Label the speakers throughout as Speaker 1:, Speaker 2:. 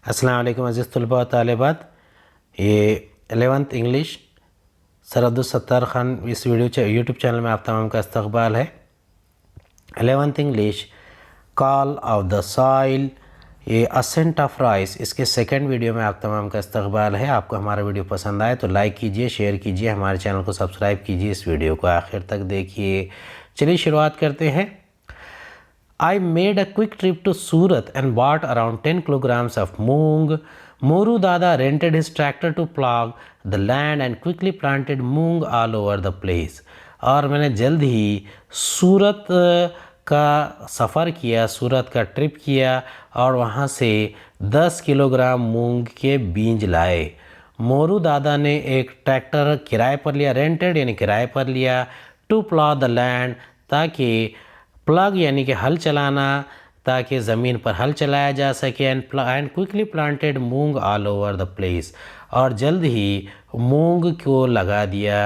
Speaker 1: अस्सलाम वालेकुम अज़ीज़ तलबा व तालिबात। ये 11th English sir Abdul Khan इस यूट्यूब चैनल में आप तमाम का इस्तक़बाल है। 11th English call of the soil, ये असेंट ऑफ राइस, इसके सेकंड वीडियो में आप तमाम का इस्तक़बाल है। आपको हमारा वीडियो पसंद आए तो लाइक कीजिए, शेयर कीजिए, हमारे चैनल को सब्सक्राइब कीजिए, इस वीडियो को आखिर तक देखिए। चलिए शुरुआत करते हैं। I made a quick trip to Surat and bought around 10 kilograms of moong. Moru Dada rented his tractor to plow the land and quickly planted moong all over the place. और मैंने जल्द ही सूरत का सफ़र किया, सूरत का ट्रिप किया और वहाँ से 10 किलोग्राम मूंग के बीज लाए। मोरू दादा ने एक ट्रैक्टर किराए पर लिया, रेंटेड यानी किराए पर लिया, टू प्लॉ द लैंड, ताकि प्लग यानी कि हल चलाना, ताकि ज़मीन पर हल चलाया जा सके। And quickly planted moong all over the place, और जल्द ही मूंग को लगा दिया।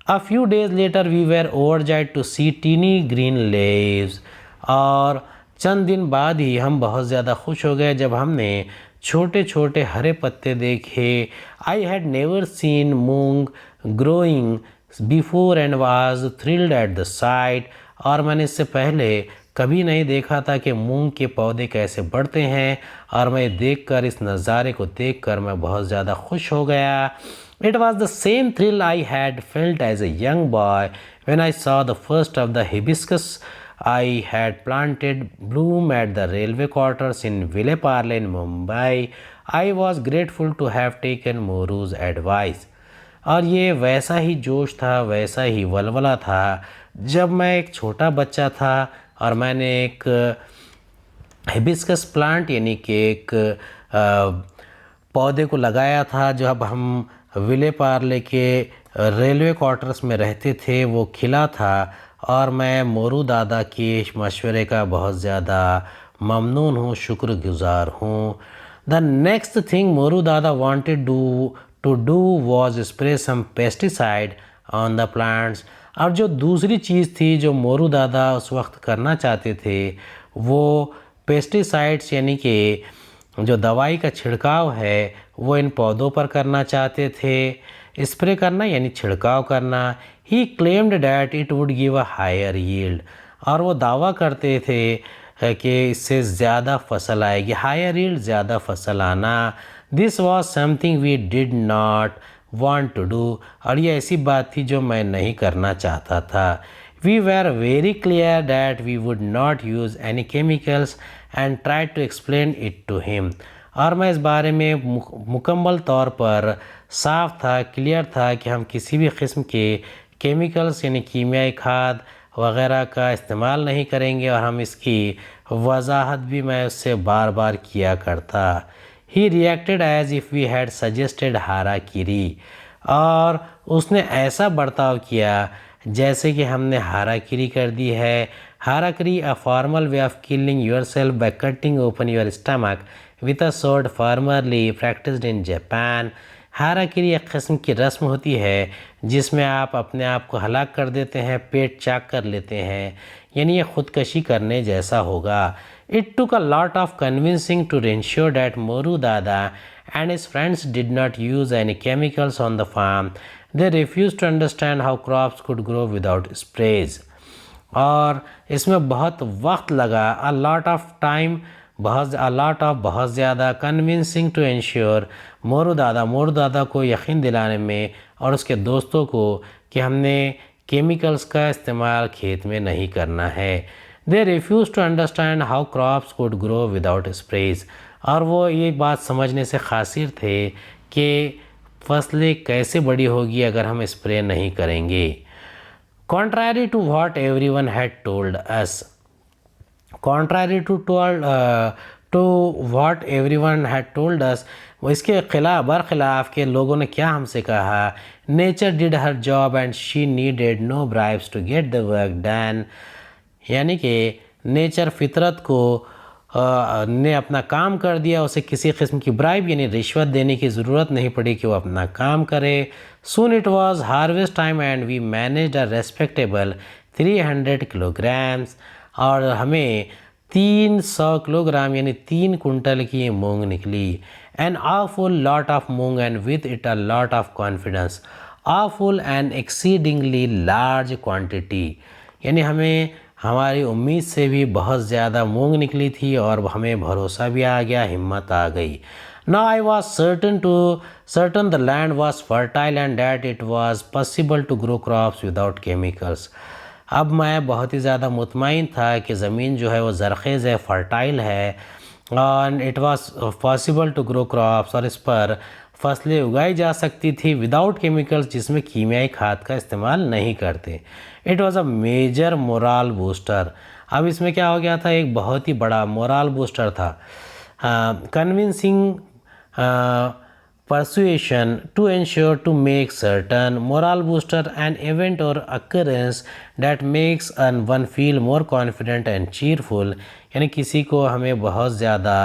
Speaker 1: A few days later we were overjoyed to see tiny green leaves, और चंद दिन बाद ही हम बहुत ज़्यादा खुश हो गए जब हमने छोटे छोटे हरे पत्ते देखे। I had never seen moong growing before and was thrilled at the site, और मैंने इससे पहले कभी नहीं देखा था कि मूंग के पौधे कैसे बढ़ते हैं, और मैं देखकर, इस नज़ारे को देखकर मैं बहुत ज़्यादा खुश हो गया। It was the same thrill I had felt as a young boy when I saw the first of the hibiscus I had planted Bloom at the railway quarters in Vile Parle in Mumbai. I was grateful to have taken मोरूज advice. और ये वैसा ही जोश था, वैसा ही वलवला था जब मैं एक छोटा बच्चा था और मैंने एक हिबिस्कस प्लांट यानी कि एक पौधे को लगाया था। जो अब हम विलेपार्ले के रेलवे क्वार्टर्स में रहते थे, वो खिला था, और मैं मोरू दादा के मशवरे का बहुत ज़्यादा ममनून हूँ, शुक्रगुज़ार हूँ। The next thing Moru dada wanted to do was spray some pesticide on the plants. और जो दूसरी चीज़ थी जो मोरू दादा उस वक्त करना चाहते थे, वो पेस्टिसाइड्स यानी कि जो दवाई का छिड़काव है वो इन पौधों पर करना चाहते थे। स्प्रे करना यानी छिड़काव करना। He claimed that it would give a higher yield, और वो दावा करते थे कि इससे ज़्यादा फसल आएगी, हायर यील्ड, ज़्यादा फसल आना। This was something we did not want to do, और ये ऐसी बात थी जो मैं नहीं करना चाहता था। We were very clear that we would not use any chemicals and tried to explain it to him, और मैं इस बारे में मुकम्मल तौर पर साफ था, क्लियर था कि हम किसी भी किस्म के केमिकल्स यानी कीमियाई खाद वगैरह का इस्तेमाल नहीं करेंगे, और हम इसकी वजाहत भी मैं उससे बार बार किया करता। He reacted as if we had suggested हाराकीरी, और उसने ऐसा बर्ताव किया जैसे कि हमने हाराकीरी कर दी है। Harakiri a formal way of killing yourself by cutting open your stomach with a sword formerly practised in Japan. Harakiri एक किस्म की रस्म होती है जिसमें आप अपने आप को हलाक कर देते हैं, पेट चाक कर लेते हैं, यानी ये ख़ुदकशी करने जैसा होगा। It took a lot of convincing to ensure that Moru Dada and his friends did not use any chemicals on the farm. They refused to understand how crops could grow without sprays. और इसमें बहुत वक्त लगा, a lot of time, बहुत ज़्यादा, convincing to ensure Moru दादा को यकीन दिलाने में और उसके दोस्तों को कि हमने केमिकल्स का इस्तेमाल खेत में नहीं करना है। They refused to understand how crops could grow without sprays, और वो ये बात समझने से कासिर थे कि फसलें कैसे बड़ी होगी अगर हम स्प्रे नहीं करेंगे। Contrary to what everyone had told us, contrary to what everyone had told us, वो इसके बरखिलाफ़ के लोगों ने क्या हमसे कहा। Nature did her job and she needed no bribes to get the work done, यानी कि नेचर फितरत को ने अपना काम कर दिया, उसे किसी किस्म की ब्राइब यानी रिश्वत देने की ज़रूरत नहीं पड़ी कि वो अपना काम करे। Soon it was harvest time and we managed a respectable 300 kilograms, और हमें 300 किलोग्राम यानी 3 कुंटल की मूंग निकली। An awful lot of moong and with it a lot of confidence। awful and exceedingly large quantity यानी हमें हमारी उम्मीद से भी बहुत ज़्यादा मूंग निकली थी और हमें भरोसा भी आ गया, हिम्मत आ गई। Now I was certain the land was fertile and that it was possible to grow crops without chemicals। अब मैं बहुत ही ज़्यादा मुतमईन था कि ज़मीन जो है वो ज़रख़ेज़ है, फ़र्टाइल है और it was possible to grow crops और इस पर फसलें उगाई जा सकती थी विदाउट केमिकल्स, जिसमें कीमियाई खाद का इस्तेमाल नहीं करते। It was a major moral booster. अब इसमें क्या हो गया था, एक बहुत ही बड़ा मोरल बूस्टर था। Convincing persuasion to ensure to make certain moral booster an event or occurrence that makes one feel more confident and cheerful यानी किसी को हमें बहुत ज़्यादा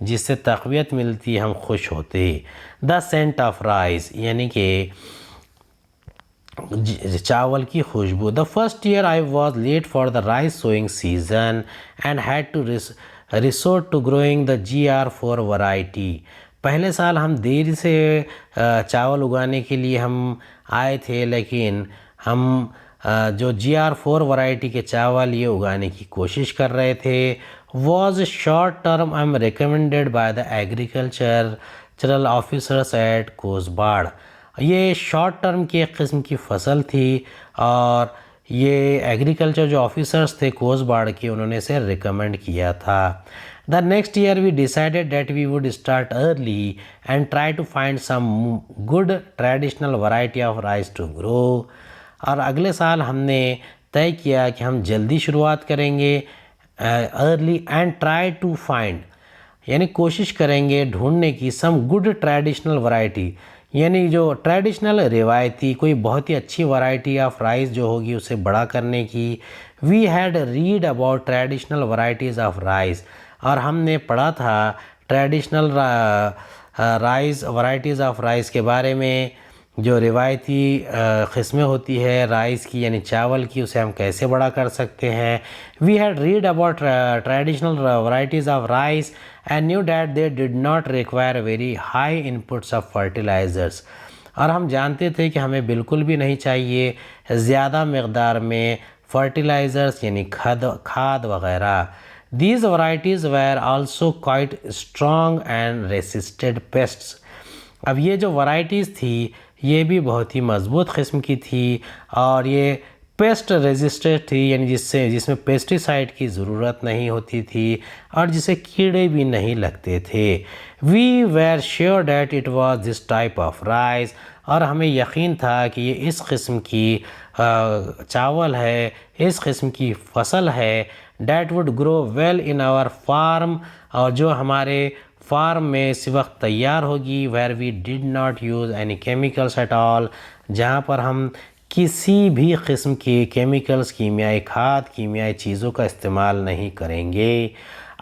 Speaker 1: जिससे तक़वियत मिलती, हम खुश होते। द सेंट ऑफ राइस यानी कि चावल की खुशबू। The first year I was late for the rice sowing season and had to resort to growing the GR4 variety. पहले साल हम देर से चावल उगाने के लिए हम आए थे, लेकिन हम जो GR4 वैरायटी के चावल ये उगाने की कोशिश कर रहे थे। Was short term I am recommended by the agricultural officers at Kosbad. ये शॉर्ट टर्म की एक किस्म की फसल थी और ये एग्रीकल्चर जो ऑफिसर्स थे कोसबाड़ के, उन्होंने इसे रिकमेंड किया था। The next year we decided that we would start early and try to find some good traditional variety of rice to grow। और अगले साल हमने तय किया कि हम जल्दी शुरुआत करेंगे, early and try to find यानी कोशिश करेंगे ढूंढने की some good traditional variety यानी जो ट्रेडिशनल रिवायती कोई बहुत ही अच्छी वैरायटी ऑफ राइस जो होगी उसे बड़ा करने की। We had read about traditional varieties of rice और हमने पढ़ा था traditional rice varieties of rice के बारे में, जो रिवायती किस्में होती है राइस की यानी चावल की, उसे हम कैसे बड़ा कर सकते हैं। We had read about traditional varieties of rice and knew that they did not require very high inputs of fertilisers. और हम जानते थे कि हमें बिल्कुल भी नहीं चाहिए ज़्यादा मकदार में फर्टिलाइज़र्स यानी खाद वगैरह। These varieties were also quite strong and resisted pests। अब ये जो varieties थी ये भी बहुत ही मज़बूत किस्म की थी और ये पेस्ट रेजिस्टेंट थी यानी जिसमें पेस्टिसाइड की ज़रूरत नहीं होती थी और जिसे कीड़े भी नहीं लगते थे। We were sure that it was this type of rice और हमें यकीन था कि ये इस किस्म की चावल है, इस किस्म की फसल है that would grow well in our farm और जो हमारे फार्म में इस वक्त तैयार होगी। Where we did not use any chemicals at all, जहाँ पर हम किसी भी किस्म के केमिकल्स कीमियाई खाद कीमियाई चीज़ों का इस्तेमाल नहीं करेंगे।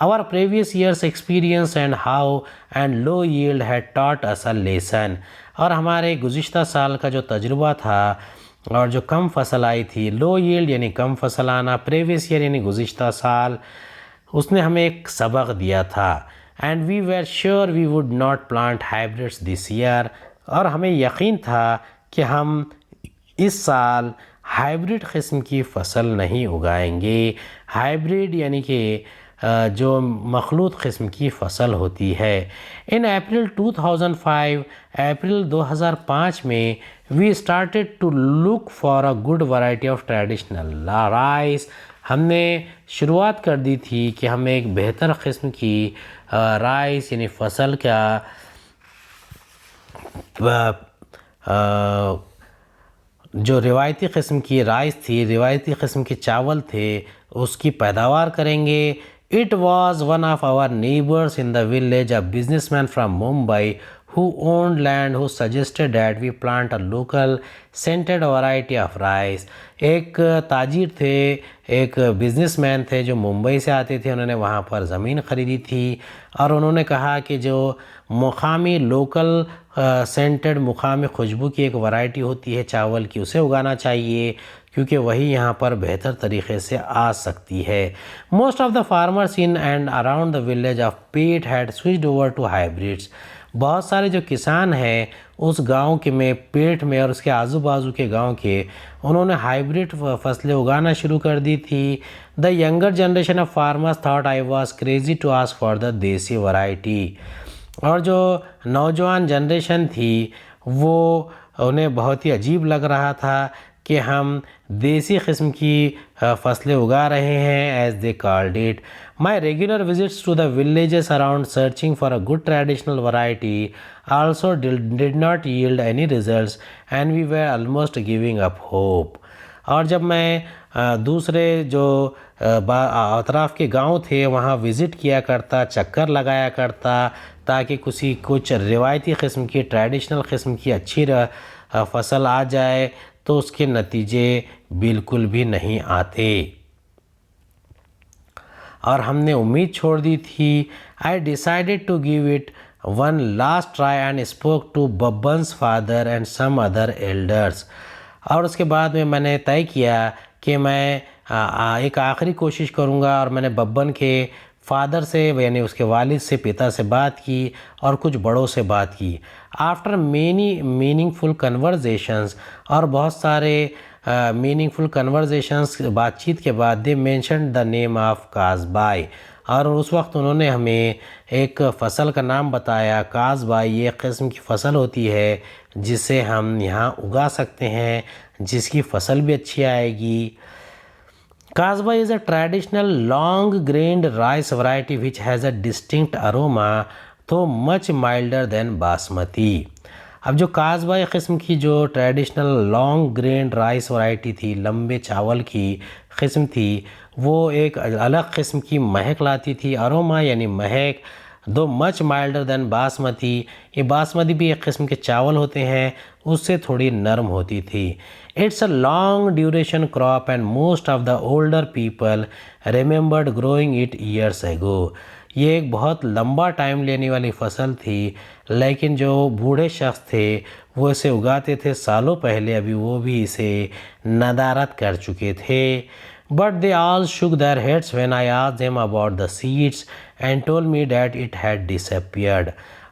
Speaker 1: Our previous years experience and how and low yield had taught us a lesson और हमारे गुज़िश्ता साल का जो तजुर्बा था और जो कम फसल आई थी, लो यील्ड यानी कम फसल आना, प्रीवियस ईयर यानी गुज़िश्ता साल, उसने हमें एक सबक दिया था। And we were sure we would not plant hybrids this year और हमें यकीन था कि हम इस साल हाइब्रिड किस्म की फसल नहीं उगाएंगे। हाइब्रिड यानी कि जो मखलूत किस्म की फसल होती है। इन अप्रैल 2005 अप्रैल 2005 में we started to look for a good variety of traditional rice. हमने शुरुआत कर दी थी कि हमें एक बेहतर किस्म की राइस यानी फसल का जो रिवायती किस्म की राइस थी, रिवायती किस्म के चावल थे, उसकी पैदावार करेंगे। It was one of our neighbours in the village a businessman from Mumbai who owned land who suggested that we plant a local scented variety of rice। एक ताजिर थे, एक बिजनेसमैन थे जो मुंबई से आते थे, उन्होंने वहाँ पर ज़मीन ख़रीदी थी और उन्होंने कहा कि जो मुकामी लोकल सेंटेड मुकामी खुशबू की एक वैरायटी होती है चावल की, उसे उगाना चाहिए क्योंकि वही यहाँ पर बेहतर तरीके से आ सकती है। Most of the farmers in and around the village of Pet had switched over to hybrids. बहुत सारे जो किसान हैं उस गांव के में पेट में और उसके आजू बाजू के गांव के, उन्होंने हाइब्रिड फसलें उगाना शुरू कर दी थी। The younger generation of farmers thought I was crazy to ask for the desi variety. और जो नौजवान जनरेशन थी वो उन्हें बहुत ही अजीब लग रहा था कि हम देसी किस्म की फसलें उगा रहे हैं, as they called it. My regular visits to the villages around searching for a good traditional variety also did not yield any results and we were almost giving up hope. और जब मैं दूसरे जो अतराफ़ के गांव थे वहाँ विज़िट किया करता, चक्कर लगाया करता, ताकि कुछ रिवायती किस्म की, ट्रेडिशनल किस्म की अच्छी फसल आ जाए, तो उसके नतीजे बिल्कुल भी नहीं आते और हमने उम्मीद छोड़ दी थी। I decided to give it one last try and spoke to Babban's father and some other elders. और उसके बाद में मैंने तय किया कि मैं एक आखिरी कोशिश करूंगा, और मैंने बब्बन के फादर से यानी उसके वालिद से, पिता से बात की और कुछ बड़ों से बात की। आफ्टर मेनी मीनिंगफुल कन्वर्जेशंस, और बहुत सारे मीनिंगफुल कन्वर्जेशंस बातचीत के बाद, they mention the name of Kajbai. और उस वक्त उन्होंने हमें एक फ़सल का नाम बताया, काजबाई। ये किस्म की फ़सल होती है जिसे हम यहाँ उगा सकते हैं, जिसकी फ़सल भी अच्छी आएगी। Kasba is a traditional long-grained rice variety which has a distinct aroma, though much milder than basmati. अब जो काजबाई किस्म की जो traditional long grain rice variety थी, लंबे चावल की किस्म थी, वो एक अलग किस्म की महक लाती थी, अरोमा यानी महक। दो मच माइल्डर देन बासमती, ये बासमती भी एक किस्म के चावल होते हैं, उससे थोड़ी नरम होती थी। It's a long duration crop and most of the older people remembered growing it years ago. ये एक बहुत लंबा टाइम लेने वाली फसल थी, लेकिन जो बूढ़े शख्स थे वो इसे उगाते थे सालों पहले, अभी वो भी इसे नदारत कर चुके थे। But they all shook their heads when I asked them about the seeds and told me that it had disappeared.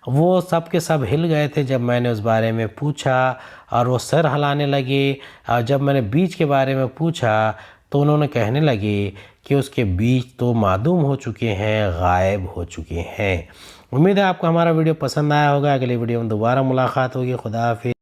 Speaker 1: वो सब के सब हिल गए थे जब मैंने उस बारे में पूछा, और वो सर हिलाने लगे। और जब मैंने बीज के बारे में पूछा तो उन्होंने कहने लगे कि उसके बीज तो मादूम हो चुके हैं, गायब हो चुके हैं। उम्मीद है आपको हमारा वीडियो पसंद आया होगा। अगले वीडियो में दोबारा मुलाकात होगी। खुदा हाफिज़।